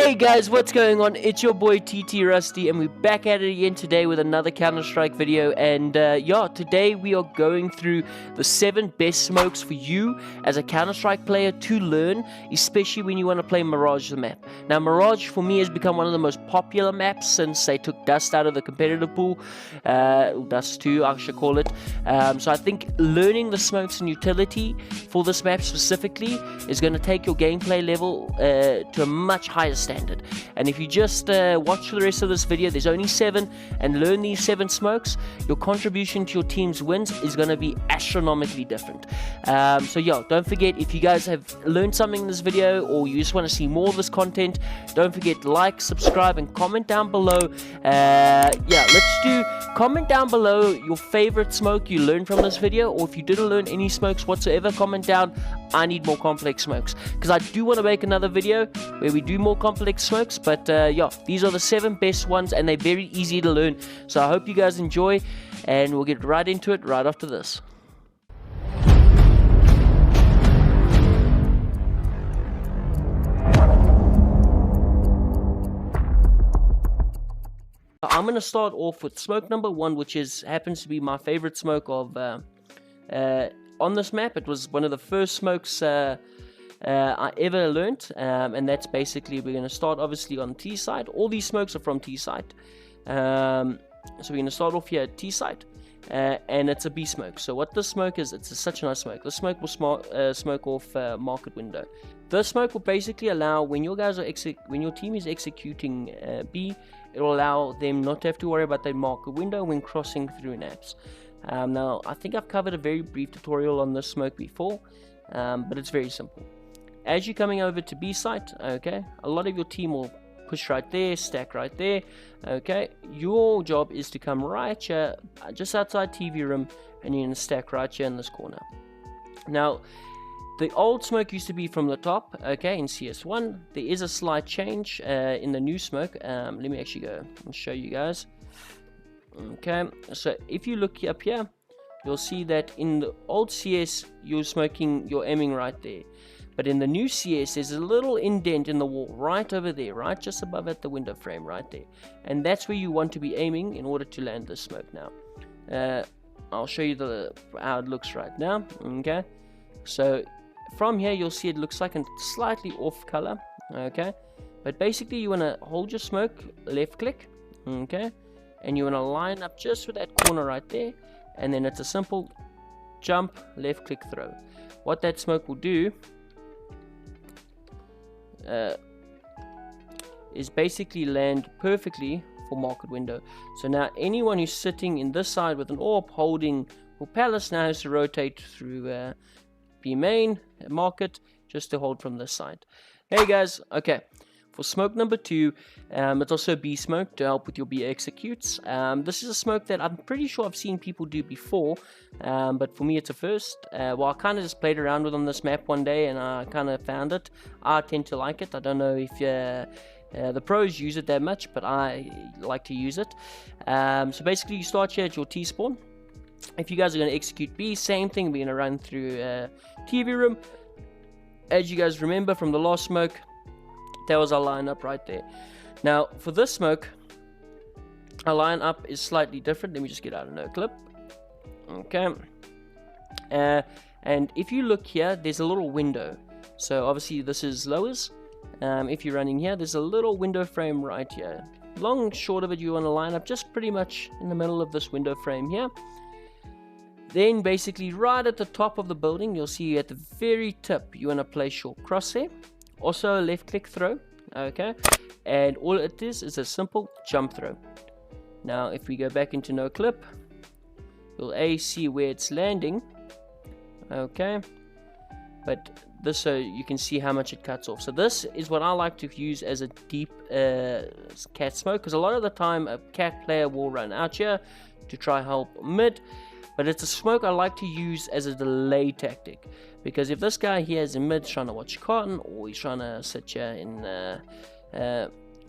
Hey guys, what's going on? It's your boy TT Rusty, and we're back at it again today with another Counter-Strike video. And today we are going through the 7 best smokes for you as a Counter-Strike player to learn, especially when you want to play Mirage the map. Now, Mirage for me has become one of the most popular maps since they took Dust out of the competitive pool, Dust 2 I should call it. So I think learning the smokes and utility for this map specifically is going to take your gameplay level to a much higher standard. And if you just watch the rest of this video, there's only 7, and learn these 7 smokes, your contribution to your team's wins is going to be astronomically different. So don't forget, if you guys have learned something in this video or you just want to see more of this content, don't forget to like, subscribe, and comment down below. Let's do comment down below your favorite smoke you learned from this video, or if you didn't learn any smokes whatsoever, comment down I need more complex smokes, because I do want to make another video where we do more complex smokes. But these are the 7 best ones, and they're very easy to learn. So I hope you guys enjoy, and we'll get right into it right after this. I'm going to start off with smoke number 1, which happens to be my favorite smoke of on this map. It was one of the first smokes I ever learnt, and that's basically, we're going to start obviously on T side. All these smokes are from T side, so we're going to start off here at T side, and it's a B smoke. So what this smoke is, it's such a nice smoke. This smoke will smoke off market window. This smoke will basically allow, when your guys are when your team is executing B, it will allow them not to have to worry about their market window when crossing through naps. Now, I think I've covered a very brief tutorial on this smoke before, but it's very simple. As you're coming over to B site, okay, a lot of your team will push right there, stack right there, okay. Your job is to come right here, just outside TV room, and you're going to stack right here in this corner. Now, the old smoke used to be from the top, okay, in CS1. There is a slight change in the new smoke. Let me actually go and show you guys. Okay, so if you look up here, you'll see that in the old CS, you're aiming right there. But in the new CS, there's a little indent in the wall right over there, right just above at the window frame right there. And that's where you want to be aiming in order to land this smoke now. I'll show you how it looks right now, okay. So from here, you'll see it looks like a slightly off color, okay. But basically, you want to hold your smoke, left click, okay. And you want to line up just with that corner right there, and then it's a simple jump, left click, throw. What that smoke will do is basically land perfectly for market window. So now anyone who's sitting in this side with an AWP holding or palace now has to rotate through B main market just to hold from this side. Hey guys, okay. For smoke number 2, it's also B smoke to help with your B executes. This is a smoke that I'm pretty sure I've seen people do before, but for me it's a first. Well, I kind of just played around with on this map one day, and I kind of found it. I tend to like it. I don't know if the pros use it that much, but I like to use it. So basically, you start here at your T spawn. If you guys are going to execute B, same thing. We're going to run through TV room. As you guys remember from the last smoke, that was our lineup right there. Now, for this smoke, our lineup is slightly different. Let me just get out a no clip. Okay. And if you look here, there's a little window. So obviously, this is lowers. If you're running here, there's a little window frame right here. Long and short of it, you want to line up just pretty much in the middle of this window frame here. Then basically, right at the top of the building, you'll see at the very tip, you want to place your crosshair. Also a left click throw, okay, and all it is a simple jump throw. Now if we go back into no clip, you'll see where it's landing, okay, but this, so you can see how much it cuts off. So this is what I like to use as a deep cat smoke, because a lot of the time a cat player will run out here to try help mid. But it's a smoke I like to use as a delay tactic, because if this guy here is in mid trying to watch cotton, or he's trying to sit here in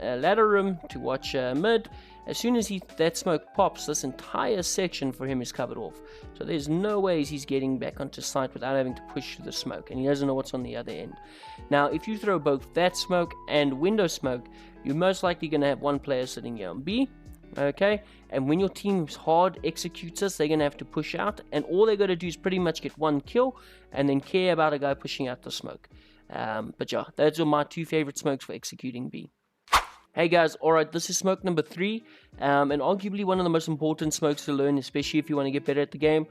ladder room to watch mid. As soon as that smoke pops, this entire section for him is covered off. So there's no ways he's getting back onto site without having to push through the smoke, and he doesn't know what's on the other end. Now, if you throw both that smoke and window smoke, you're most likely going to have one player sitting here on B. Okay, and when your team's hard executes this, they're going to have to push out, and all they're going to do is pretty much get one kill and then care about a guy pushing out the smoke. But yeah, those are my two favorite smokes for executing B. Hey guys, alright, this is smoke number 3, and arguably one of the most important smokes to learn, especially if you want to get better at the game.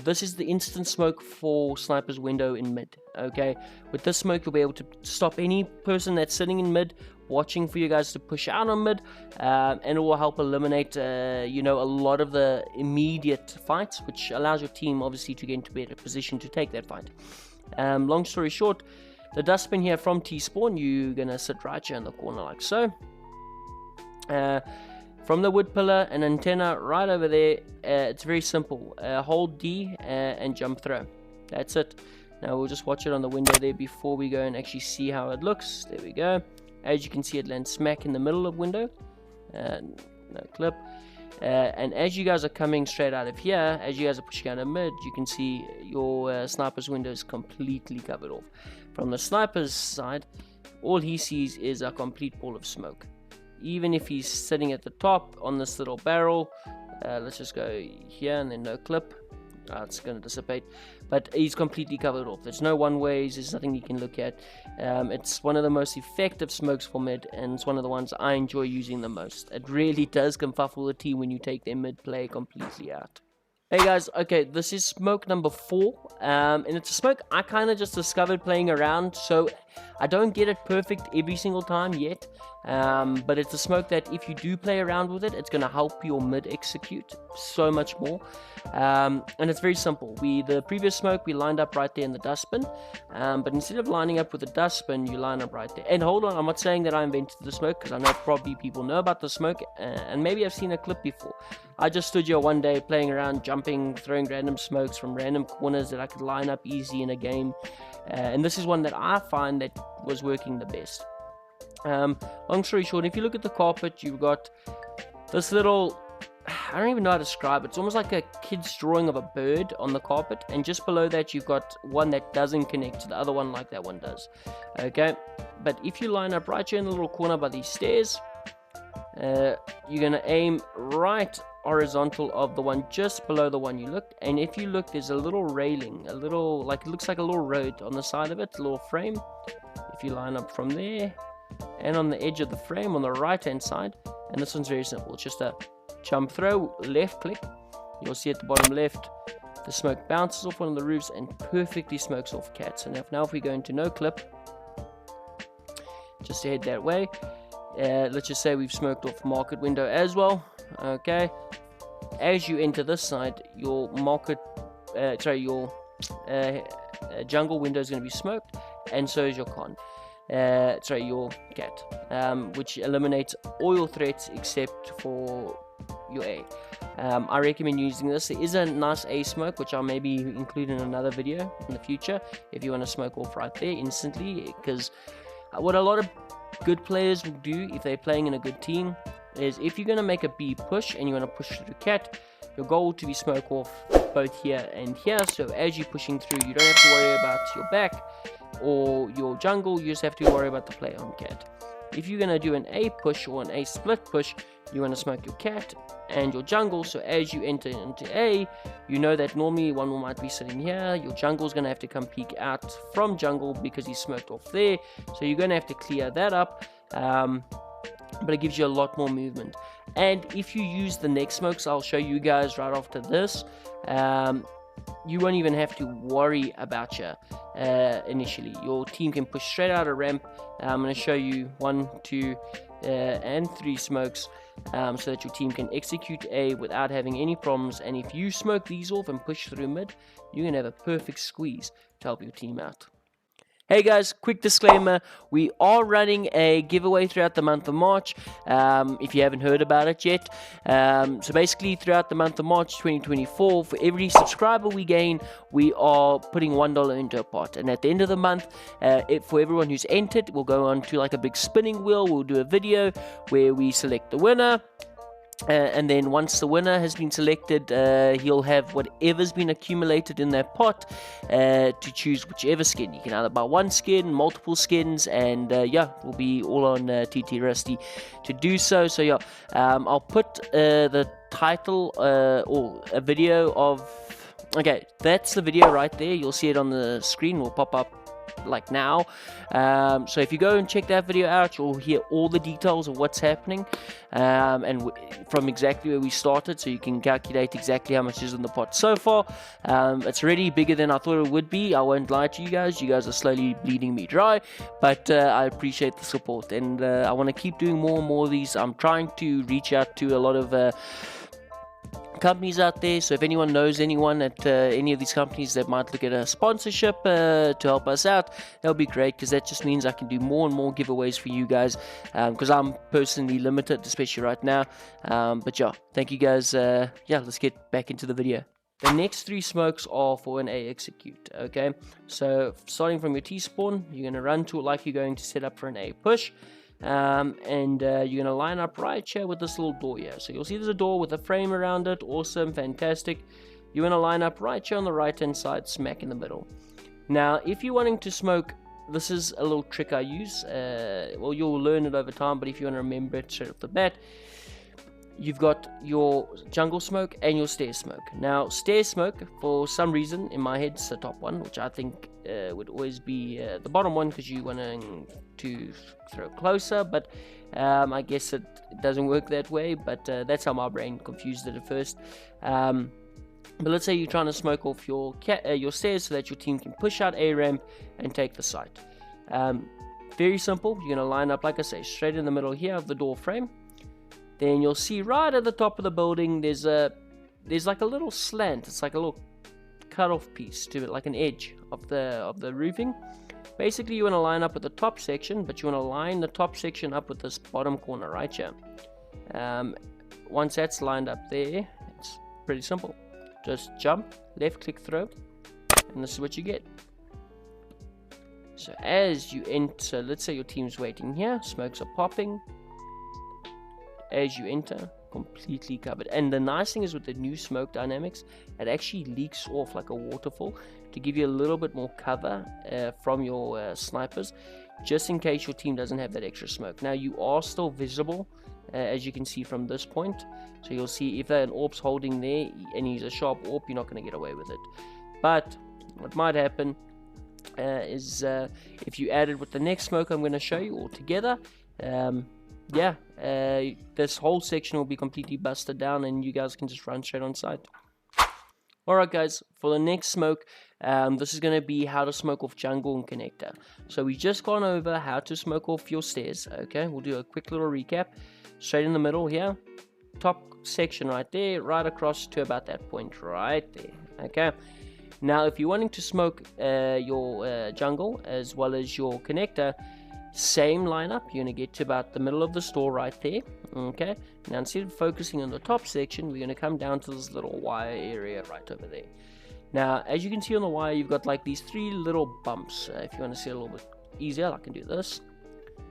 This is the instant smoke for sniper's window in mid. Okay, with this smoke you'll be able to stop any person that's sitting in mid watching for you guys to push out on mid, and it will help eliminate a lot of the immediate fights, which allows your team obviously to get into a better position to take that fight. Long story short, the dustbin here from T-spawn, you're gonna sit right here in the corner like so. From the wood pillar, an antenna right over there. It's very simple. Hold D and jump throw. That's it. Now we'll just watch it on the window there before we go and actually see how it looks. There we go. As you can see, it lands smack in the middle of window. No clip. And as you guys are coming straight out of here, as you guys are pushing out of mid, you can see your sniper's window is completely covered off. From the sniper's side, all he sees is a complete ball of smoke. Even if he's sitting at the top on this little barrel, let's just go here and then no clip. It's going to dissipate, but he's completely covered off. There's no one ways, there's nothing you can look at. It's one of the most effective smokes for mid, and it's one of the ones I enjoy using the most. It really does confuffle the team when you take their mid play completely out. Hey guys, okay, this is smoke number 4, and it's a smoke I kind of just discovered playing around, so I don't get it perfect every single time yet, but it's a smoke that if you do play around with it, it's going to help your mid execute so much more. And it's very simple. The previous smoke we lined up right there in the dustbin, but instead of lining up with the dustbin, you line up right there. And hold on, I'm not saying that I invented the smoke, because I know probably people know about the smoke, and maybe I've seen a clip before. I just stood here one day playing around, jumping, throwing random smokes from random corners that I could line up easy in a game, and this is one that I find that was working the best. Long story short, if you look at the carpet, you've got this little, I don't even know how to describe it. It's almost like a kid's drawing of a bird on the carpet, and just below that you've got one that doesn't connect to the other one like that one does. Okay, but if you line up right here in the little corner by these stairs, you're gonna aim right horizontal of the one just below the one you looked, and if you look, there's a little railing, a little, like, it looks like a little road on the side of it, a little frame. If you line up from there and on the edge of the frame on the right hand side, and this one's very simple, it's just a jump throw, left click, you'll see at the bottom left the smoke bounces off one of the roofs and perfectly smokes off cats. And now if we go into no clip, just to head that way, let's just say we've smoked off market window as well. Okay, as you enter this side, your jungle window is going to be smoked, and so is your your cat, which eliminates all your threats except for your A. I recommend using this. There is a nice A smoke, which I'll maybe include in another video in the future if you want to smoke off right there instantly, because what a lot of good players will do if they're playing in a good team is, if you're going to make a B push and you want to push through cat, your goal will to be smoke off both here and here, so as you're pushing through you don't have to worry about your back or your jungle, you just have to worry about the play on cat. If you're going to do an A push or an A split push, you want to smoke your cat and your jungle, so as you enter into A, you know that normally one might be sitting here, your jungle's going to have to come peek out from jungle because he's smoked off there, so you're going to have to clear that up, but it gives you a lot more movement. And if you use the next smokes I'll show you guys right after this, you won't even have to worry about you initially. Your team can push straight out a ramp. I'm going to show you 1, 2, and 3 smokes so that your team can execute A without having any problems. And if you smoke these off and push through mid, you're going to have a perfect squeeze to help your team out. Hey guys, quick disclaimer, we are running a giveaway throughout the month of March, if you haven't heard about it yet. So basically throughout the month of March 2024, for every subscriber we gain, we are putting $1 into a pot. And at the end of the month, for everyone who's entered, we'll go on to like a big spinning wheel. We'll do a video where we select the winner. And then once the winner has been selected, he'll have whatever's been accumulated in that pot to choose whichever skin. You can either buy one skin, multiple skins, and yeah, we'll be all on TT Rusty to do so. So yeah, I'll put the title or a video of... Okay, that's the video right there. You'll see it on the screen. Will pop up like now. So if you go and check that video out, you'll hear all the details of what's happening, and from exactly where we started, so you can calculate exactly how much is in the pot so far. It's already bigger than I thought it would be. I won't lie to you guys. You guys are slowly bleeding me dry, but I appreciate the support, and I want to keep doing more and more of these. I'm trying to reach out to a lot of companies out there, so if anyone knows anyone at any of these companies that might look at a sponsorship to help us out, that'll be great, because that just means I can do more and more giveaways for you guys, because I'm personally limited, especially right now. But yeah, thank you guys. Yeah, let's get back into the video. The next 3 smokes are for an A execute. Okay, so starting from your T spawn, you're going to run to it like you're going to set up for an A push. And you're going to line up right here with this little door here. So you'll see there's a door with a frame around it. Awesome, fantastic. You're going to line up right here on the right hand side, smack in the middle. Now if you're wanting to smoke, this is a little trick I use. Well, you'll learn it over time, but if you want to remember it straight off the bat, you've got your jungle smoke and your stair smoke. Now stair smoke, for some reason in my head, is the top one, which I think would always be the bottom one, because you want to throw closer, but I guess it doesn't work that way, but that's how my brain confused it at first. But let's say you're trying to smoke off your stairs so that your team can push out A ramp and take the site. Very simple. You're going to line up, like I say, straight in the middle here of the door frame. Then you'll see right at the top of the building there's like a little slant. It's like a little cut off piece to it, like an edge of the roofing. Basically you want to line up with the top section, but you want to line the top section up with this bottom corner right here. Once that's lined up there, it's pretty simple. Just jump, left click throw, and this is what you get. So as you enter, let's say your team's waiting here, smokes are popping. As you enter, completely covered. And the nice thing is with the new smoke dynamics, it actually leaks off like a waterfall to give you a little bit more cover from your snipers, just in case your team doesn't have that extra smoke. Now you are still visible, as you can see from this point. So you'll see if an AWP's holding there and he's a sharp AWP, you're not going to get away with it. But what might happen is if you add it with the next smoke I'm going to show you all together, yeah, this whole section will be completely busted down and you guys can just run straight on site. Alright guys, for the next smoke, this is going to be how to smoke off jungle and connector. So we've just gone over how to smoke off your stairs. Okay, we'll do a quick little recap. Straight in the middle here, top section right there, right across to about that point right there. Okay, now if you're wanting to smoke your jungle as well as your connector, same lineup. You're going to get to about the middle of the store right there. Okay, now instead of focusing on the top section, we're going to come down to this little wire area right over there. Now as you can see on the wire, you've got like these 3 little bumps. If you want to see it a little bit easier, I can do this.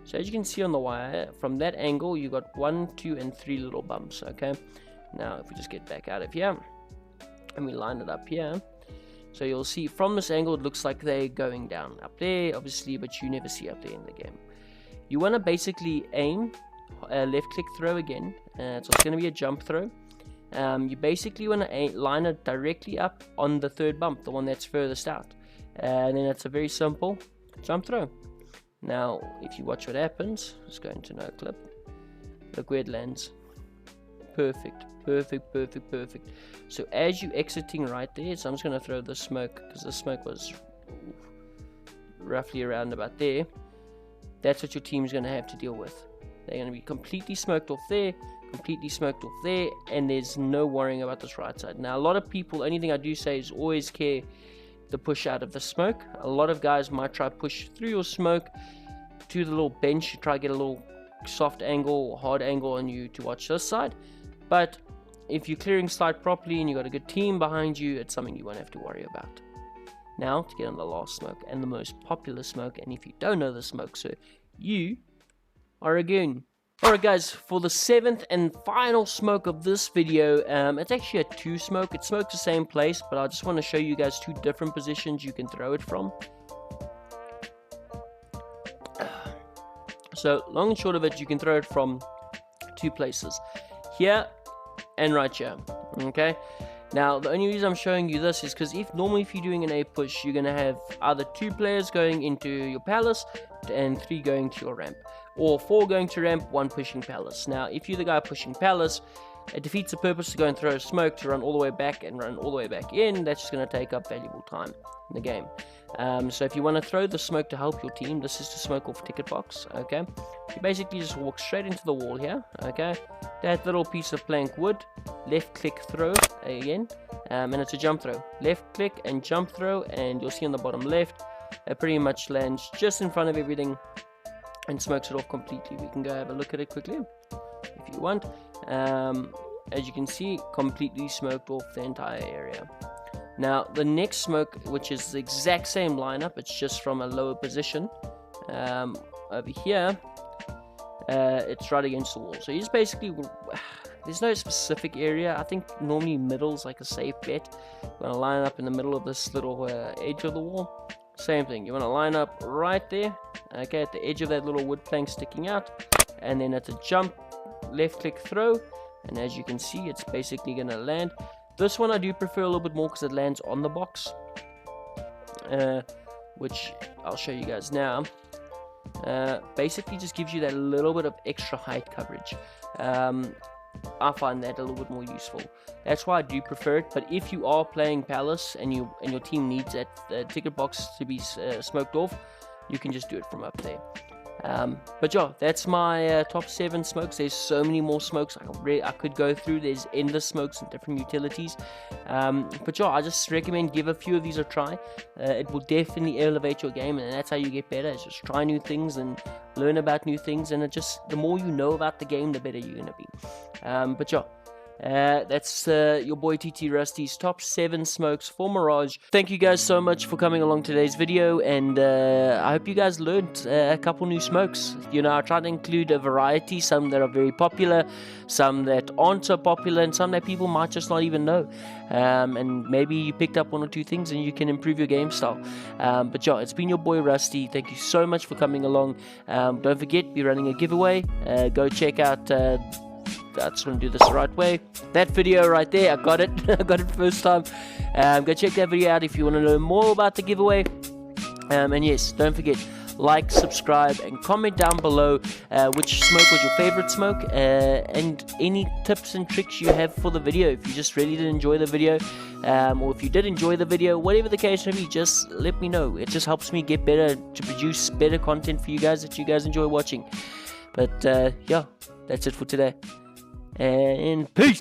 So as you can see on the wire, from that angle you've got 1, 2 and 3 little bumps. Okay, now if we just get back out of here and we line it up here, so you'll see from this angle it looks like they're going down up there, obviously, but you never see up there in the game. You want to basically aim, left click throw again, so it's going to be a jump throw. You basically want to line it directly up on the 3rd bump, the one that's furthest out, and then it's a very simple jump throw. Now if you watch what happens, let's go into no clip, look where it lands. Perfect, perfect, perfect, perfect. So as you exiting right there, so I'm just going to throw the smoke, because the smoke was roughly around about there. That's what your team's going to have to deal with. They're going to be completely smoked off there, completely smoked off there, and there's no worrying about this right side. Now a lot of people, anything I do say is always care the push out of the smoke. A lot of guys might try push through your smoke to the little bench, try to get a little soft angle or hard angle on you to watch this side. But if you're clearing slide properly and you've got a good team behind you, it's something you won't have to worry about. Now to get on the last smoke and the most popular smoke, and if you don't know the smoke, so you are a goon. Alright guys, for the 7th and final smoke of this video, it's actually a 2 smoke. It smokes the same place, but I just want to show you guys 2 different positions you can throw it from. So, long and short of it, you can throw it from 2 places. Here and right here. Okay? Now, the only reason I'm showing you this is because normally if you're doing an A push, you're going to have either 2 players going into your palace and 3 going to your ramp. Or 4 going to ramp, 1 pushing palace. Now, if you're the guy pushing palace, it defeats the purpose to go and throw a smoke to run all the way back and run all the way back in. That's just going to take up valuable time in the game. So if you want to throw the smoke to help your team, this is to smoke off ticket box, okay? You basically just walk straight into the wall here, okay? That little piece of plank wood, left click throw again, and it's a jump throw. Left click and jump throw, and you'll see on the bottom left, it pretty much lands just in front of everything and smokes it off completely. We can go have a look at it quickly if you want. As you can see, completely smoked off the entire area. Now the next smoke, which is the exact same lineup, it's just from a lower position, over here, it's right against the wall. So you just basically, there's no specific area. I think normally middle's like a safe bet. You want to line up in the middle of this little edge of the wall. Same thing, you want to line up right there, okay, at the edge of that little wood plank sticking out, and then at the jump, left click throw, and as you can see, it's basically going to land. This one I do prefer a little bit more because it lands on the box, which I'll show you guys now. Basically just gives you that little bit of extra height coverage. I find that a little bit more useful. That's why I do prefer it. But if you are playing Palace and your team needs that ticket box to be smoked off, you can just do it from up there. But yeah, that's my top 7 smokes. There's so many more smokes I could go through. There's endless smokes and different utilities. But yeah, I just recommend give a few of these a try. It will definitely elevate your game, and that's how you get better. Is just try new things and learn about new things, and the more you know about the game, the better you're gonna be. But yeah, that's your boy TT Rusty's top 7 smokes for Mirage. Thank you guys so much for coming along today's video, and I hope you guys learned a couple new smokes. You know, I tried to include a variety, some that are very popular, some that aren't so popular, and some that people might just not even know. And maybe you picked up 1 or 2 things and you can improve your game style. But yeah, it's been your boy Rusty. Thank you so much for coming along. Don't forget, we're running a giveaway. Go check out I just want to do this the right way. That video right there, I got it. I got it first time. Go check that video out if you want to know more about the giveaway. And yes, don't forget, like, subscribe, and comment down below which smoke was your favorite smoke, and any tips and tricks you have for the video. If you just really did enjoy the video, or if you did enjoy the video, whatever the case may be, just let me know. It just helps me get better to produce better content for you guys that you guys enjoy watching. But yeah, that's it for today. And peace.